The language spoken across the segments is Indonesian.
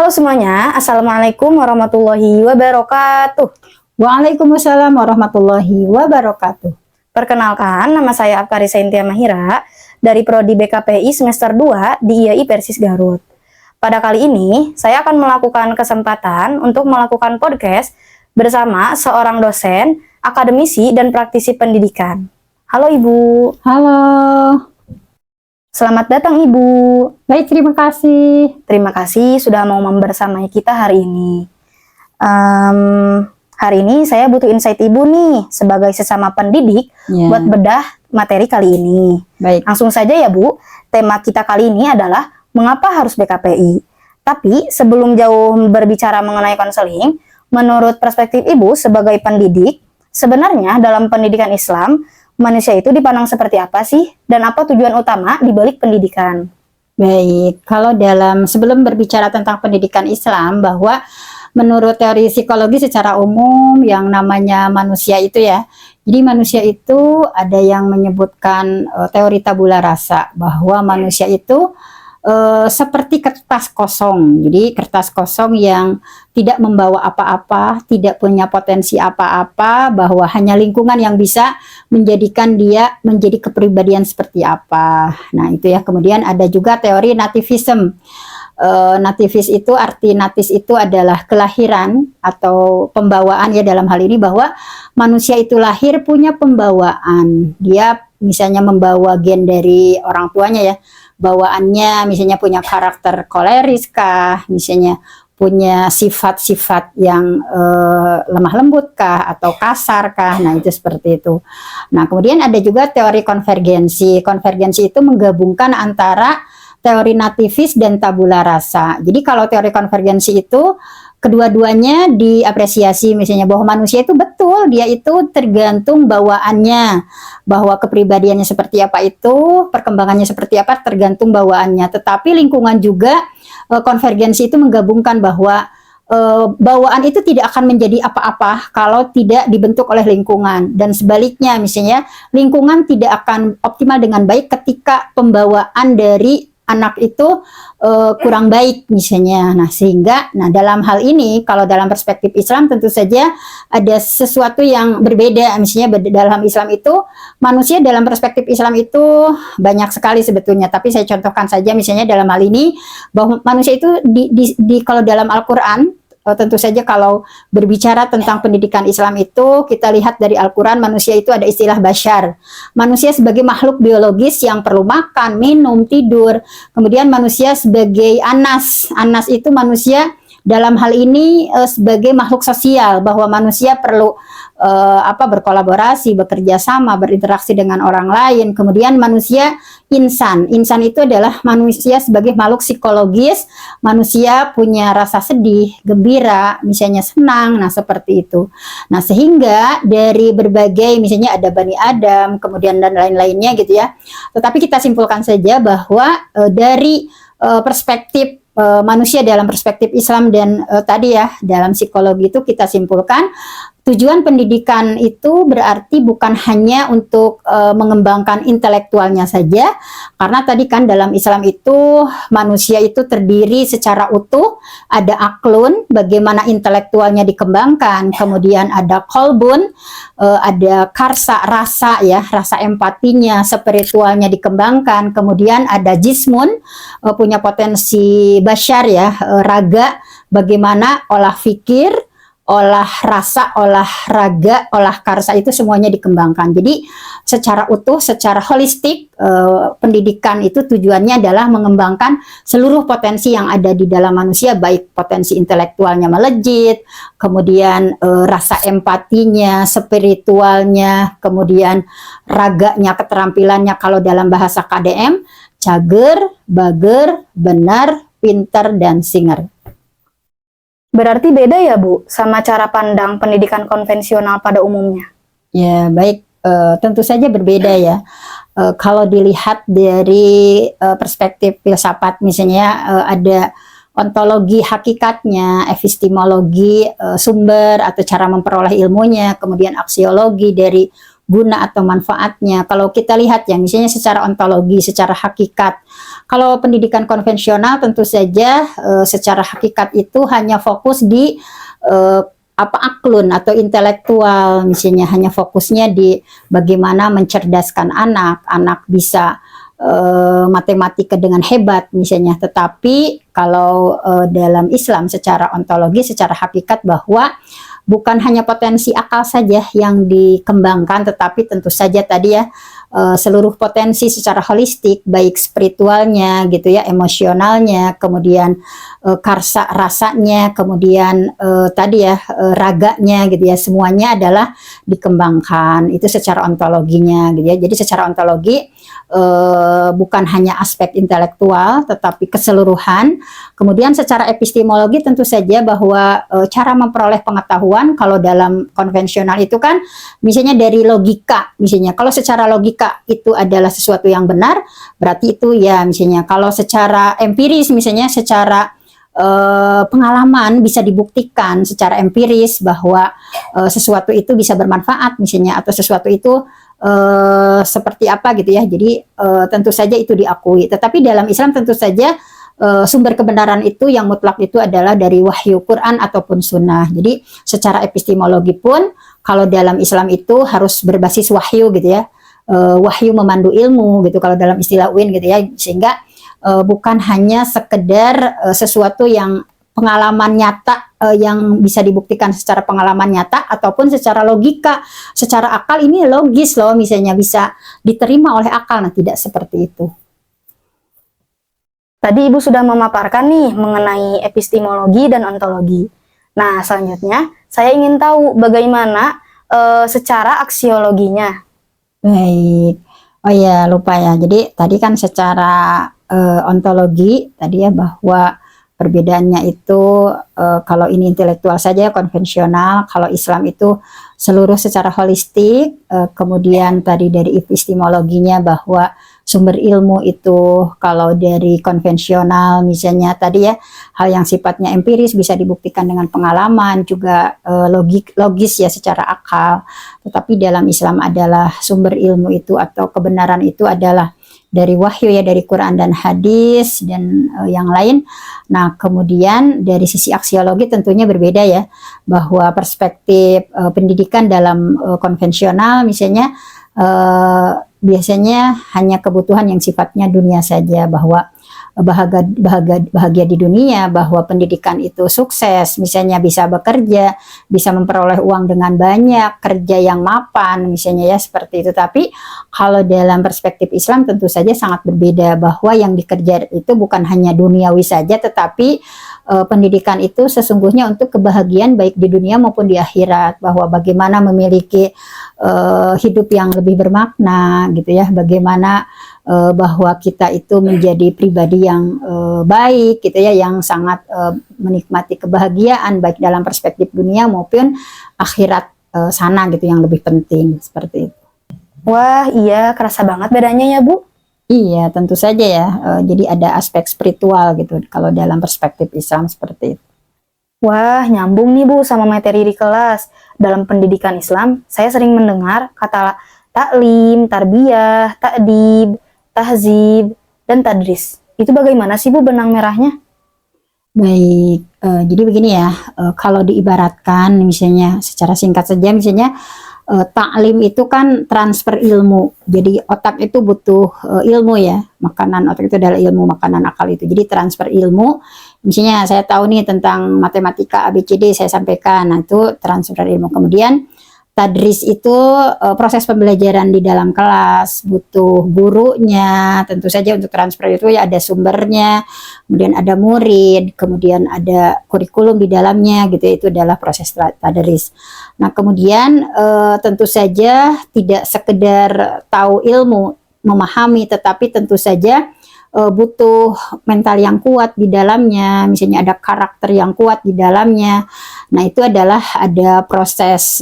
Halo semuanya, Assalamualaikum warahmatullahi wabarakatuh. Waalaikumsalam warahmatullahi wabarakatuh. Perkenalkan, nama saya Afkari Saintia Mahira dari Prodi BKPI semester 2 di IAI Persis Garut. Pada kali ini, saya akan melakukan kesempatan untuk melakukan podcast bersama seorang dosen, akademisi, dan praktisi pendidikan. Halo Ibu. Halo. Selamat datang Ibu. Baik, terima kasih. Terima kasih sudah mau membersamai kita hari ini. Hari ini saya butuh insight Ibu nih sebagai sesama pendidik buat bedah materi kali ini. Baik. Langsung saja ya Bu, tema kita kali ini adalah mengapa harus BKPI. Tapi sebelum jauh berbicara mengenai konseling, menurut perspektif Ibu sebagai pendidik, sebenarnya dalam pendidikan Islam, manusia itu dipandang seperti apa sih? Dan apa tujuan utama di balik pendidikan? Baik, kalau sebelum berbicara tentang pendidikan Islam, bahwa menurut teori psikologi secara umum yang namanya manusia itu ya, jadi manusia itu ada yang menyebutkan teori tabula rasa, bahwa manusia itu seperti kertas kosong. Jadi kertas kosong yang tidak membawa apa-apa, tidak punya potensi apa-apa, bahwa hanya lingkungan yang bisa menjadikan dia menjadi kepribadian seperti apa. Nah itu ya. Kemudian ada juga teori nativism. Nativis itu, arti natis itu adalah kelahiran atau pembawaan ya, dalam hal ini bahwa manusia itu lahir punya pembawaan. Dia misalnya membawa gen dari orang tuanya ya, bawaannya misalnya punya karakter koleris kah, misalnya punya sifat-sifat yang lemah lembut kah atau kasar kah. Nah itu seperti itu. Nah kemudian ada juga teori konvergensi. Konvergensi itu menggabungkan antara teori nativis dan tabula rasa. Jadi kalau teori konvergensi itu kedua-duanya diapresiasi, misalnya bahwa manusia itu betul, dia itu tergantung bawaannya, bahwa kepribadiannya seperti apa itu, perkembangannya seperti apa tergantung bawaannya. Tetapi lingkungan juga, konvergensi itu menggabungkan bahwa bawaan itu tidak akan menjadi apa-apa kalau tidak dibentuk oleh lingkungan, dan sebaliknya misalnya lingkungan tidak akan optimal dengan baik ketika pembawaan dari anak itu kurang baik misalnya. Nah sehingga dalam hal ini kalau dalam perspektif Islam tentu saja ada sesuatu yang berbeda. Misalnya dalam Islam itu manusia dalam perspektif Islam itu banyak sekali sebetulnya, tapi saya contohkan saja misalnya dalam hal ini bahwa manusia itu kalau dalam Al-Quran, tentu saja kalau berbicara tentang pendidikan Islam itu kita lihat dari Al-Quran, manusia itu ada istilah bashar. Manusia sebagai makhluk biologis yang perlu makan, minum, tidur. Kemudian manusia sebagai anas. Anas itu manusia dalam hal ini sebagai makhluk sosial, bahwa manusia perlu berkolaborasi, bekerja sama, berinteraksi dengan orang lain. Kemudian manusia insan. Insan itu adalah manusia sebagai makhluk psikologis. Manusia punya rasa sedih, gembira, misalnya senang. Nah seperti itu. Nah sehingga dari berbagai, misalnya ada Bani Adam, kemudian dan lain-lainnya gitu ya. Tetapi kita simpulkan saja bahwa dari perspektif manusia dalam perspektif Islam dan tadi ya dalam psikologi itu kita simpulkan tujuan pendidikan itu berarti bukan hanya untuk mengembangkan intelektualnya saja, karena tadi kan dalam Islam itu manusia itu terdiri secara utuh, ada aklun, bagaimana intelektualnya dikembangkan, kemudian ada kolbun, ada karsa, rasa ya, rasa empatinya, spiritualnya dikembangkan, kemudian ada jismun, punya potensi basyar ya, raga, bagaimana olah fikir, olah rasa, olah raga, olah karsa itu semuanya dikembangkan. Jadi secara utuh, secara holistik, pendidikan itu tujuannya adalah mengembangkan seluruh potensi yang ada di dalam manusia, baik potensi intelektualnya melejit, kemudian rasa empatinya, spiritualnya, kemudian raganya, keterampilannya, kalau dalam bahasa KDM, cager, bager, benar, pinter, dan singer. Berarti beda ya Bu sama cara pandang pendidikan konvensional pada umumnya? Ya baik, tentu saja berbeda ya. Kalau dilihat dari perspektif filsafat misalnya ada ontologi hakikatnya, epistemologi sumber atau cara memperoleh ilmunya, kemudian aksiologi dari guna atau manfaatnya. Kalau kita lihat ya, misalnya secara ontologi, secara hakikat. Kalau pendidikan konvensional tentu saja secara hakikat itu hanya fokus di aklun atau intelektual, misalnya hanya fokusnya di bagaimana mencerdaskan anak bisa matematika dengan hebat misalnya. Tetapi kalau dalam Islam secara ontologi, secara hakikat, bahwa bukan hanya potensi akal saja yang dikembangkan, tetapi tentu saja tadi ya seluruh potensi secara holistik, baik spiritualnya gitu ya, emosionalnya, kemudian karsa rasanya, kemudian tadi ya raganya gitu ya, semuanya adalah dikembangkan. Itu secara ontologinya gitu ya. Jadi secara ontologi bukan hanya aspek intelektual tetapi keseluruhan. Kemudian secara epistemologi tentu saja bahwa cara memperoleh pengetahuan kalau dalam konvensional itu kan misalnya dari logika, misalnya kalau secara logika itu adalah sesuatu yang benar, berarti itu ya misalnya. Kalau secara empiris misalnya, secara pengalaman bisa dibuktikan secara empiris bahwa sesuatu itu bisa bermanfaat misalnya, atau sesuatu itu seperti apa gitu ya. Jadi tentu saja itu diakui. Tetapi dalam Islam tentu saja sumber kebenaran itu yang mutlak itu adalah dari wahyu Quran ataupun sunnah. Jadi secara epistemologi pun kalau dalam Islam itu harus berbasis wahyu gitu ya. Wahyu memandu ilmu gitu kalau dalam istilah UIN gitu ya, sehingga bukan hanya sekedar sesuatu yang pengalaman nyata yang bisa dibuktikan secara pengalaman nyata ataupun secara logika, secara akal ini logis loh misalnya bisa diterima oleh akal. Nah, tidak seperti itu. Tadi Ibu sudah memaparkan nih mengenai epistemologi dan ontologi. Nah, selanjutnya saya ingin tahu bagaimana secara aksiologinya. Baik. Oh ya, lupa ya. Jadi tadi kan secara ontologi tadi ya, bahwa perbedaannya itu kalau ini intelektual saja konvensional, kalau Islam itu seluruh secara holistik. Kemudian tadi dari epistemologinya bahwa sumber ilmu itu kalau dari konvensional misalnya tadi ya, hal yang sifatnya empiris bisa dibuktikan dengan pengalaman, juga logis ya secara akal. Tetapi dalam Islam adalah sumber ilmu itu atau kebenaran itu adalah dari wahyu ya, dari Quran dan hadis dan yang lain. Nah, kemudian dari sisi aksiologi tentunya berbeda ya, bahwa perspektif pendidikan dalam konvensional misalnya biasanya hanya kebutuhan yang sifatnya dunia saja, bahwa bahagia di dunia, bahwa pendidikan itu sukses, misalnya bisa bekerja, bisa memperoleh uang dengan banyak, kerja yang mapan, misalnya ya seperti itu. Tapi kalau dalam perspektif Islam tentu saja sangat berbeda, bahwa yang dikejar itu bukan hanya duniawi saja, tetapi pendidikan itu sesungguhnya untuk kebahagiaan baik di dunia maupun di akhirat, bahwa bagaimana memiliki hidup yang lebih bermakna gitu ya, bagaimana bahwa kita itu menjadi pribadi yang baik gitu ya, yang sangat menikmati kebahagiaan baik dalam perspektif dunia maupun akhirat sana gitu, yang lebih penting seperti itu. Wah, iya, kerasa banget bedanya ya, Bu. Iya, tentu saja ya. Jadi ada aspek spiritual gitu kalau dalam perspektif Islam seperti itu. Wah, nyambung nih Bu sama materi di kelas. Dalam pendidikan Islam, saya sering mendengar kata taklim, tarbiyah, ta'dib, tahzib, dan tadris. Itu bagaimana sih Bu benang merahnya? Baik, jadi begini ya, kalau diibaratkan misalnya secara singkat saja, misalnya taklim itu kan transfer ilmu. Jadi otak itu butuh ilmu ya, makanan otak itu adalah ilmu, makanan akal itu. Jadi transfer ilmu, misalnya saya tahu nih tentang matematika ABCD, saya sampaikan, nah itu transfer ilmu. Kemudian tadris itu proses pembelajaran di dalam kelas, butuh gurunya, tentu saja untuk transfer itu ya ada sumbernya, kemudian ada murid, kemudian ada kurikulum di dalamnya gitu, itu adalah proses tadris. Nah, kemudian tentu saja tidak sekedar tahu ilmu, memahami, tetapi tentu saja butuh mental yang kuat di dalamnya, misalnya ada karakter yang kuat di dalamnya. Nah, itu adalah ada proses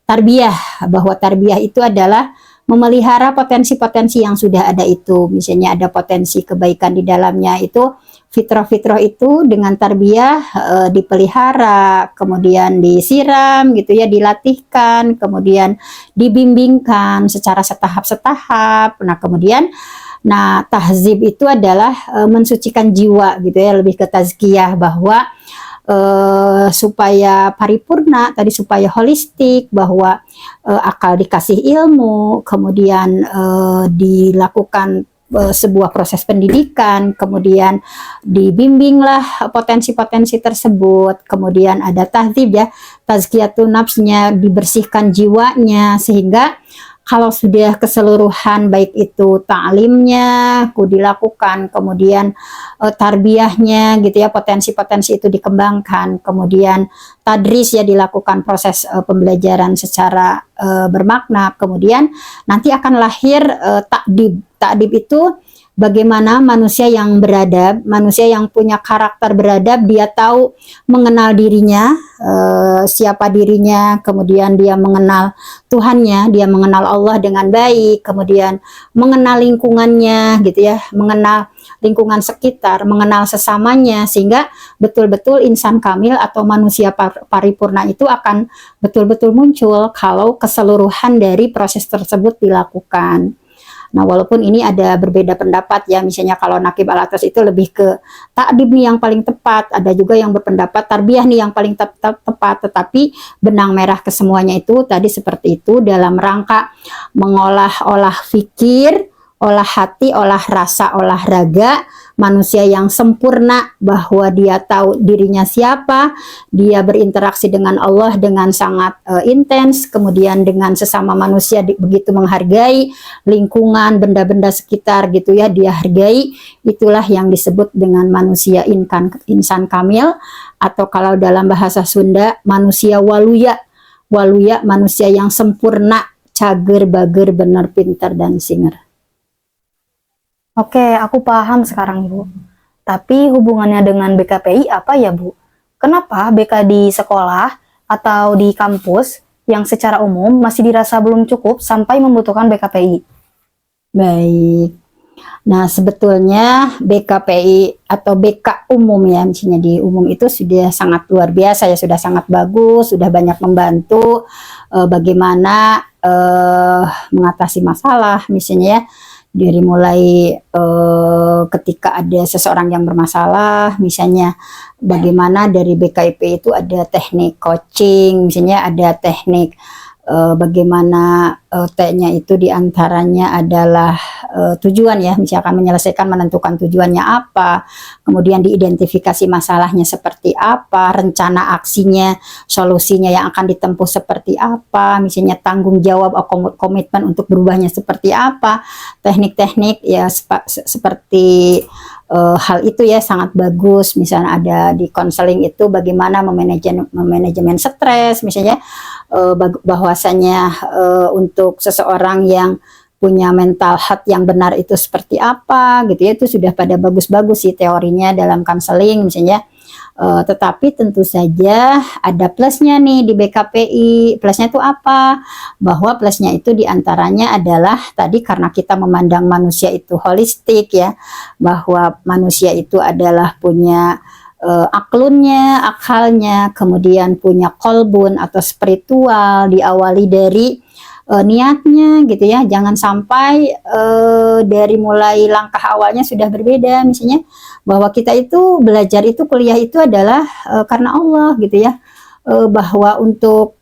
tarbiyah, bahwa tarbiyah itu adalah memelihara potensi-potensi yang sudah ada itu. Misalnya ada potensi kebaikan di dalamnya, itu fitrah-fitrah itu dengan tarbiyah dipelihara, kemudian disiram gitu ya, dilatihkan, kemudian dibimbingkan secara setahap-setahap. Nah, kemudian tahzib itu adalah mensucikan jiwa gitu ya, lebih ke tazkiyah, bahwa supaya paripurna tadi, supaya holistik, bahwa akal dikasih ilmu, kemudian dilakukan sebuah proses pendidikan, kemudian dibimbinglah potensi-potensi tersebut, kemudian ada tahdzib ya, tazkiyatun nafsnya, dibersihkan jiwanya, sehingga kalau sudah keseluruhan, baik itu ta'limnya dilakukan, kemudian tarbiyahnya gitu ya, potensi-potensi itu dikembangkan, kemudian tadris ya, dilakukan proses pembelajaran secara bermakna, kemudian nanti akan lahir ta'dib. Ta'dib itu bagaimana manusia yang beradab, manusia yang punya karakter beradab, dia tahu mengenal dirinya, siapa dirinya, kemudian dia mengenal Tuhannya, dia mengenal Allah dengan baik, kemudian mengenal lingkungannya gitu ya, mengenal lingkungan sekitar, mengenal sesamanya, sehingga betul-betul insan kamil atau manusia paripurna itu akan betul-betul muncul kalau keseluruhan dari proses tersebut dilakukan. Nah, walaupun ini ada berbeda pendapat ya, misalnya kalau Naqib al-Atas itu lebih ke ta'dib nih yang paling tepat, ada juga yang berpendapat tarbiyah nih yang paling tepat, tetapi benang merah kesemuanya itu tadi seperti itu, dalam rangka olah fikir, olah hati, olah rasa, olah raga, manusia yang sempurna, bahwa dia tahu dirinya siapa, dia berinteraksi dengan Allah dengan sangat intens, kemudian dengan sesama manusia begitu menghargai lingkungan, benda-benda sekitar gitu ya, dia hargai. Itulah yang disebut dengan manusia insan kamil, atau kalau dalam bahasa Sunda manusia waluya. Waluya manusia yang sempurna, cager, bager, bener, pintar, dan singer. Oke, aku paham sekarang, Bu. Tapi hubungannya dengan BKPI apa ya, Bu? Kenapa BK di sekolah atau di kampus yang secara umum masih dirasa belum cukup sampai membutuhkan BKPI? Baik. Nah, sebetulnya BKPI atau BK umum ya, misalnya di umum itu sudah sangat luar biasa ya, sudah sangat bagus, sudah banyak membantu bagaimana mengatasi masalah, misalnya ya, dari mulai ketika ada seseorang yang bermasalah, misalnya bagaimana dari BKIP itu ada teknik coaching, misalnya ada teknik bagaimana T-nya itu diantaranya adalah tujuan ya, misalkan menyelesaikan, menentukan tujuannya apa, kemudian diidentifikasi masalahnya seperti apa, rencana aksinya, solusinya yang akan ditempuh seperti apa, misalnya tanggung jawab atau komitmen untuk berubahnya seperti apa, teknik-teknik ya seperti hal itu ya sangat bagus. Misalnya ada di konseling itu bagaimana manajemen stres, misalnya bahwasanya untuk seseorang yang punya mental health yang benar itu seperti apa gitu ya, itu sudah pada bagus-bagus sih teorinya dalam konseling misalnya. Tetapi tentu saja ada plusnya nih di BKPI. Plusnya itu apa? Bahwa plusnya itu diantaranya adalah tadi, karena kita memandang manusia itu holistik ya, bahwa manusia itu adalah punya aklunnya, akalnya, kemudian punya kolbun atau spiritual, diawali dari niatnya gitu ya, jangan sampai dari mulai langkah awalnya sudah berbeda, misalnya bahwa kita itu belajar itu, kuliah itu adalah karena Allah gitu ya, bahwa untuk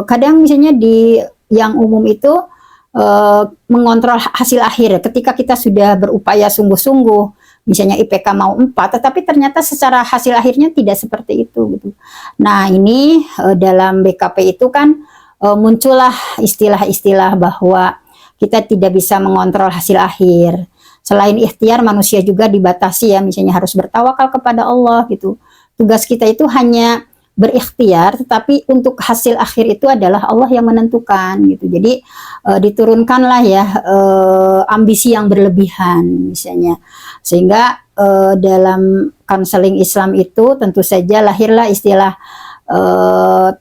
kadang misalnya di yang umum itu mengontrol hasil akhir ketika kita sudah berupaya sungguh-sungguh, misalnya IPK mau 4, tetapi ternyata secara hasil akhirnya tidak seperti itu gitu. Nah, ini dalam BKP itu kan muncullah istilah-istilah bahwa kita tidak bisa mengontrol hasil akhir. Selain ikhtiar, manusia juga dibatasi ya, misalnya harus bertawakal kepada Allah gitu. Tugas kita itu hanya berikhtiar, tetapi untuk hasil akhir itu adalah Allah yang menentukan gitu. Jadi diturunkanlah ya ambisi yang berlebihan misalnya, sehingga dalam konseling Islam itu tentu saja lahirlah istilah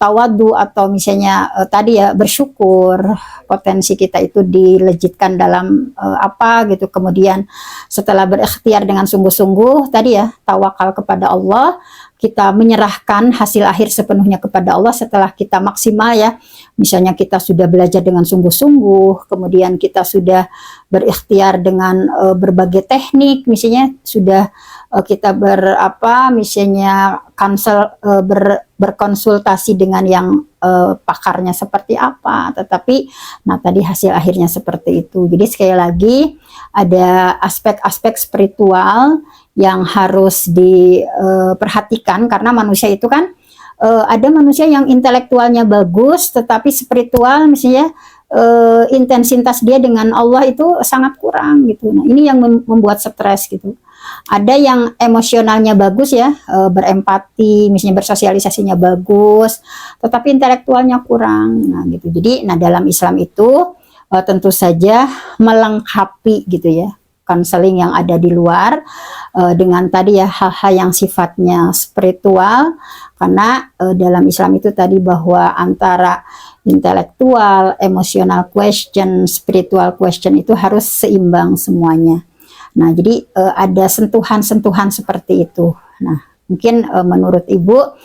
tawadu atau misalnya tadi ya bersyukur, potensi kita itu dilejitkan dalam apa gitu. Kemudian setelah berikhtiar dengan sungguh-sungguh tadi ya tawakal kepada Allah, kita menyerahkan hasil akhir sepenuhnya kepada Allah setelah kita maksimal ya. Misalnya kita sudah belajar dengan sungguh-sungguh, kemudian kita sudah berikhtiar dengan berbagai teknik, misalnya sudah kita misalnya berkonsultasi dengan yang pakarnya seperti apa, tetapi nah tadi hasil akhirnya seperti itu. Jadi sekali lagi ada aspek-aspek spiritual yang harus diperhatikan, karena manusia itu kan ada manusia yang intelektualnya bagus tetapi spiritual misalnya intensitas dia dengan Allah itu sangat kurang gitu. Nah ini yang membuat stres gitu. Ada yang emosionalnya bagus ya, berempati, misalnya bersosialisasinya bagus, tetapi intelektualnya kurang. Nah gitu. Jadi, dalam Islam itu tentu saja melengkapi gitu ya, konseling yang ada di luar dengan tadi ya hal-hal yang sifatnya spiritual, karena dalam Islam itu tadi bahwa antara intelektual, emotional question, spiritual question itu harus seimbang semuanya. Nah, jadi ada sentuhan-sentuhan seperti itu. Nah, mungkin menurut Ibu,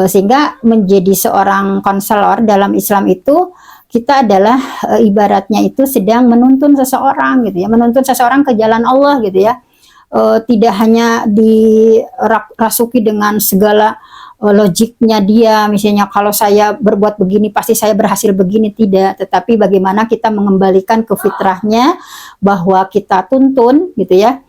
sehingga menjadi seorang konselor dalam Islam itu, kita adalah ibaratnya itu sedang menuntun seseorang gitu ya, menuntun seseorang ke jalan Allah gitu ya. Tidak hanya dirasuki dengan segala logiknya dia, misalnya kalau saya berbuat begini pasti saya berhasil begini, tidak, tetapi bagaimana kita mengembalikan ke fitrahnya bahwa kita tuntun gitu ya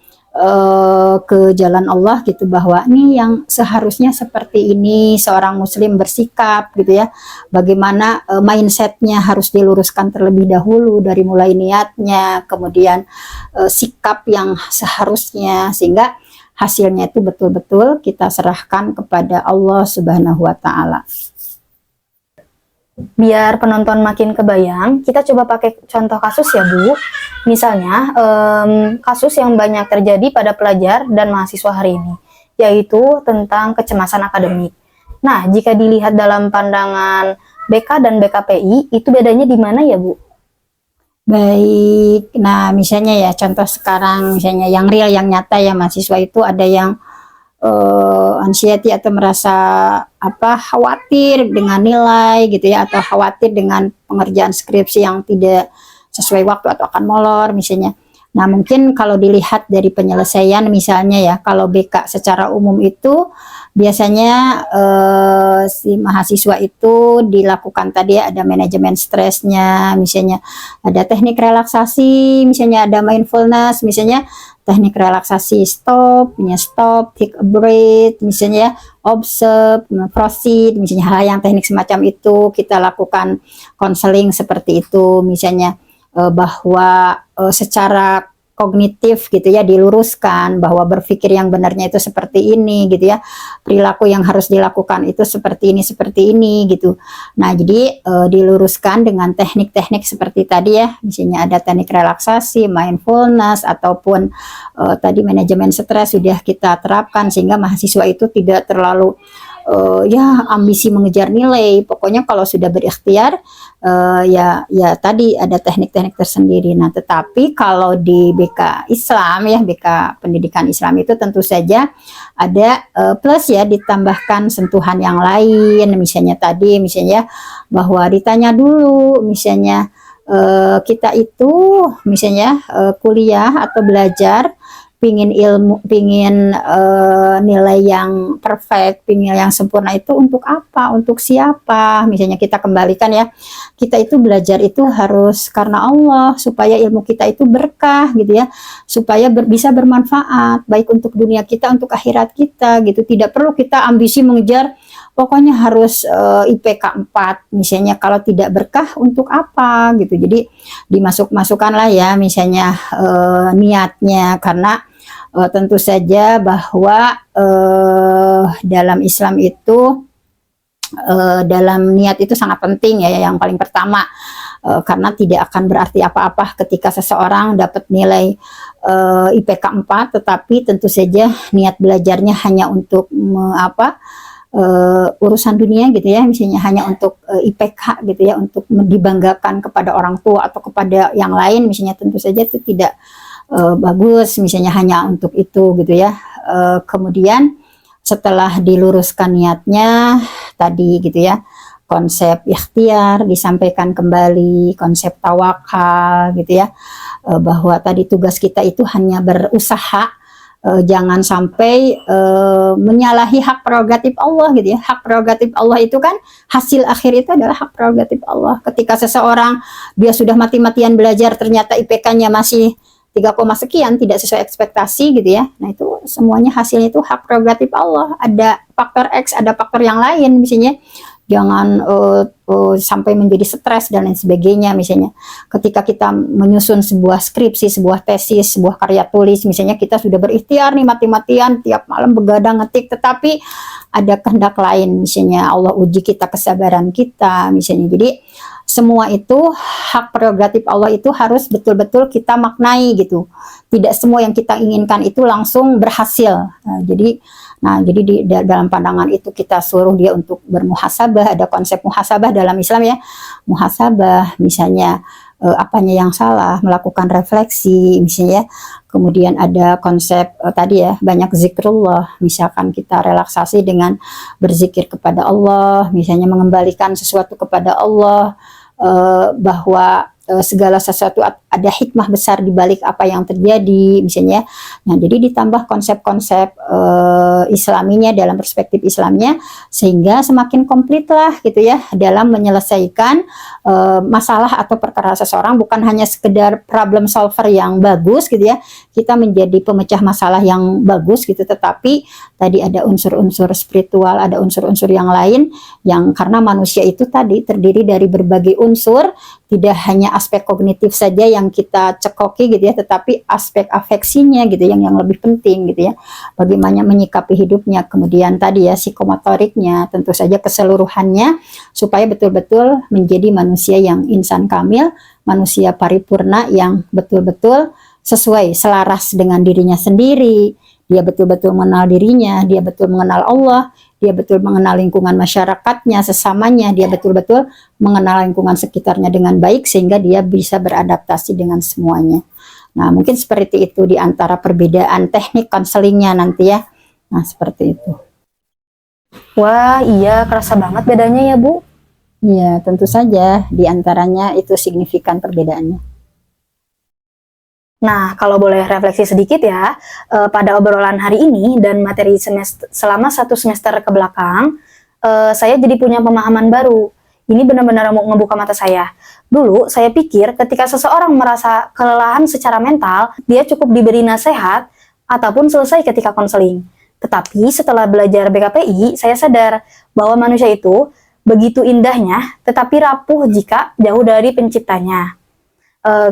ke jalan Allah gitu, bahwa ini yang seharusnya seperti ini seorang muslim bersikap gitu ya, bagaimana mindsetnya harus diluruskan terlebih dahulu dari mulai niatnya, kemudian sikap yang seharusnya, sehingga hasilnya itu betul-betul kita serahkan kepada Allah Subhanahu wa Ta'ala. Biar penonton makin kebayang, kita coba pakai contoh kasus ya Bu. Misalnya kasus yang banyak terjadi pada pelajar dan mahasiswa hari ini, yaitu tentang kecemasan akademik. Nah, jika dilihat dalam pandangan BK dan BKPI, itu bedanya di mana ya Bu? Baik, nah misalnya ya contoh sekarang, misalnya yang real, yang nyata ya, mahasiswa itu ada yang anxiety atau merasa khawatir dengan nilai gitu ya, atau khawatir dengan pengerjaan skripsi yang tidak sesuai waktu atau akan molor misalnya. Nah mungkin kalau dilihat dari penyelesaian misalnya ya, kalau BK secara umum itu biasanya si mahasiswa itu dilakukan tadi ya, ada manajemen stresnya, misalnya ada teknik relaksasi, misalnya ada mindfulness, misalnya teknik relaksasi stop, take a breath, misalnya observe, proceed, misalnya hal yang teknik semacam itu kita lakukan konseling seperti itu, misalnya bahwa secara kognitif gitu ya diluruskan bahwa berpikir yang benarnya itu seperti ini gitu ya, perilaku yang harus dilakukan itu seperti ini gitu. Nah jadi diluruskan dengan teknik-teknik seperti tadi ya, misalnya ada teknik relaksasi, mindfulness, ataupun tadi manajemen stres sudah kita terapkan sehingga mahasiswa itu tidak terlalu ya ambisi mengejar nilai. Pokoknya kalau sudah berikhtiar ya tadi ada teknik-teknik tersendiri. Nah tetapi kalau di BK Islam ya, BK Pendidikan Islam itu tentu saja ada plus ya, ditambahkan sentuhan yang lain, misalnya tadi misalnya bahwa ditanya dulu misalnya kita itu misalnya kuliah atau belajar pingin ilmu, pingin nilai yang perfect, pingin yang sempurna itu untuk apa, untuk siapa, misalnya kita kembalikan ya, kita itu belajar itu harus karena Allah, supaya ilmu kita itu berkah gitu ya, supaya bisa bermanfaat baik untuk dunia kita, untuk akhirat kita gitu. Tidak perlu kita ambisi mengejar pokoknya harus IPK 4 misalnya, kalau tidak berkah untuk apa gitu. Jadi dimasukkanlah ya misalnya niatnya, karena tentu saja bahwa dalam Islam itu dalam niat itu sangat penting ya, yang paling pertama, karena tidak akan berarti apa-apa ketika seseorang dapat nilai IPK 4 tetapi tentu saja niat belajarnya hanya untuk urusan dunia gitu ya, misalnya hanya untuk IPK gitu ya, untuk dibanggakan kepada orang tua atau kepada yang lain, misalnya tentu saja itu tidak bagus, misalnya hanya untuk itu gitu ya. Kemudian setelah diluruskan niatnya tadi gitu ya, konsep ikhtiar disampaikan kembali, konsep tawakal gitu ya, bahwa tadi tugas kita itu hanya berusaha, jangan sampai menyalahi hak prerogatif Allah gitu ya. Hak prerogatif Allah itu kan, hasil akhir itu adalah hak prerogatif Allah. Ketika seseorang dia sudah mati-matian belajar ternyata IPK-nya masih 3, sekian, tidak sesuai ekspektasi gitu ya. Nah itu semuanya hasilnya itu hak prerogatif Allah. Ada faktor X, ada faktor yang lain misalnya. Jangan sampai menjadi stres dan lain sebagainya misalnya. Ketika kita menyusun sebuah skripsi, sebuah tesis, sebuah karya tulis, misalnya kita sudah berikhtiar nih mati-matian tiap malam begadang ngetik, tetapi ada kehendak lain, misalnya Allah uji kita, kesabaran kita misalnya. Jadi semua itu hak prerogatif Allah itu harus betul-betul kita maknai gitu. Tidak semua yang kita inginkan itu langsung berhasil. Nah, jadi di dalam pandangan itu kita suruh dia untuk bermuhasabah. Ada konsep muhasabah dalam Islam ya. Muhasabah misalnya apanya yang salah, melakukan refleksi misalnya. Kemudian ada konsep tadi ya, banyak zikrullah, misalkan kita relaksasi dengan berzikir kepada Allah, misalnya mengembalikan sesuatu kepada Allah, bahwa segala sesuatu ada hikmah besar di balik apa yang terjadi misalnya. Nah, jadi ditambah konsep-konsep islaminya dalam perspektif Islamnya, sehingga semakin komplit lah gitu ya dalam menyelesaikan masalah atau perkara seseorang, bukan hanya sekedar problem solver yang bagus gitu ya, kita menjadi pemecah masalah yang bagus gitu, tetapi tadi ada unsur-unsur spiritual, ada unsur-unsur yang lain, yang karena manusia itu tadi terdiri dari berbagai unsur, tidak hanya aspek kognitif saja yang kita cekoki gitu ya, tetapi aspek afeksinya gitu yang lebih penting gitu ya. Bagaimana menyikapi hidupnya, kemudian tadi ya psikomotoriknya, tentu saja keseluruhannya, supaya betul-betul menjadi manusia yang insan kamil, manusia paripurna yang betul-betul sesuai, selaras dengan dirinya sendiri. Dia betul-betul mengenal dirinya, dia betul mengenal Allah, dia betul mengenal lingkungan masyarakatnya, sesamanya, dia betul-betul mengenal lingkungan sekitarnya dengan baik, sehingga dia bisa beradaptasi dengan semuanya. Nah, mungkin seperti itu di antara perbedaan teknik konselingnya nanti ya. Nah, seperti itu. Wah, iya, kerasa banget bedanya ya, Bu. Iya, tentu saja di antaranya itu signifikan perbedaannya. Nah, kalau boleh refleksi sedikit ya, pada obrolan hari ini dan materi selama 1 semester ke belakang, saya jadi punya pemahaman baru. Ini benar-benar mau ngebuka mata saya. Dulu, saya pikir ketika seseorang merasa kelelahan secara mental, dia cukup diberi nasihat ataupun selesai ketika konseling. Tetapi setelah belajar BKPI, saya sadar bahwa manusia itu begitu indahnya, tetapi rapuh jika jauh dari penciptanya.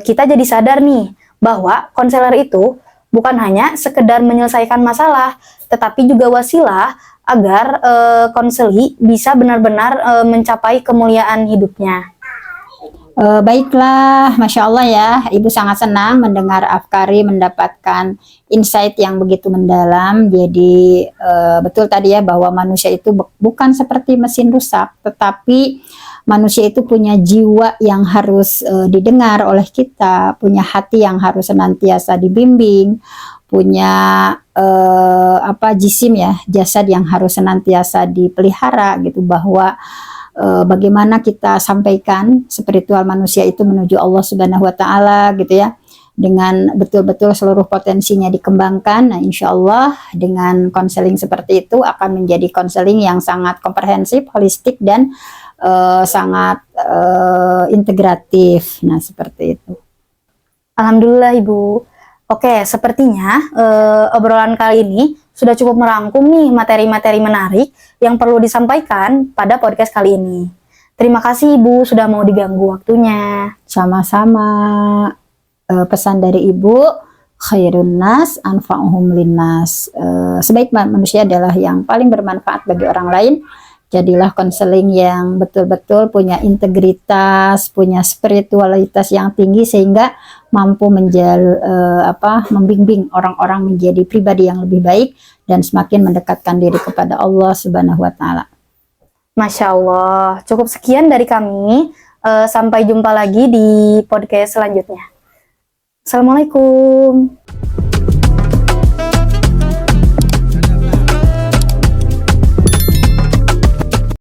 Kita jadi sadar nih, bahwa konselor itu bukan hanya sekedar menyelesaikan masalah, tetapi juga wasilah agar konseli bisa benar-benar mencapai kemuliaan hidupnya. Baiklah, Masya Allah ya, Ibu sangat senang mendengar Afkari mendapatkan insight yang begitu mendalam. Jadi betul tadi ya, bahwa manusia itu bukan seperti mesin rusak, tetapi manusia itu punya jiwa yang harus didengar oleh kita, punya hati yang harus senantiasa dibimbing, punya jisim ya, jasad yang harus senantiasa dipelihara gitu, bahwa bagaimana kita sampaikan spiritual manusia itu menuju Allah Subhanahu wa Ta'ala gitu ya, dengan betul-betul seluruh potensinya dikembangkan. Nah, insya Allah dengan konseling seperti itu akan menjadi konseling yang sangat komprehensif, holistik, dan sangat integratif. Nah, seperti itu. Alhamdulillah Ibu. Oke, sepertinya obrolan kali ini sudah cukup merangkum nih materi-materi menarik yang perlu disampaikan pada podcast kali ini. Terima kasih Ibu sudah mau diganggu waktunya. Sama-sama. Pesan dari Ibu, khairun nas anfa'uhum linnas. Sebaik manusia adalah yang paling bermanfaat bagi orang lain. Jadilah konseling yang betul-betul punya integritas, punya spiritualitas yang tinggi, sehingga mampu membimbing orang-orang menjadi pribadi yang lebih baik, dan semakin mendekatkan diri kepada Allah Subhanahu wa taala. Masya Allah, cukup sekian dari kami. Sampai jumpa lagi di podcast selanjutnya. Assalamualaikum.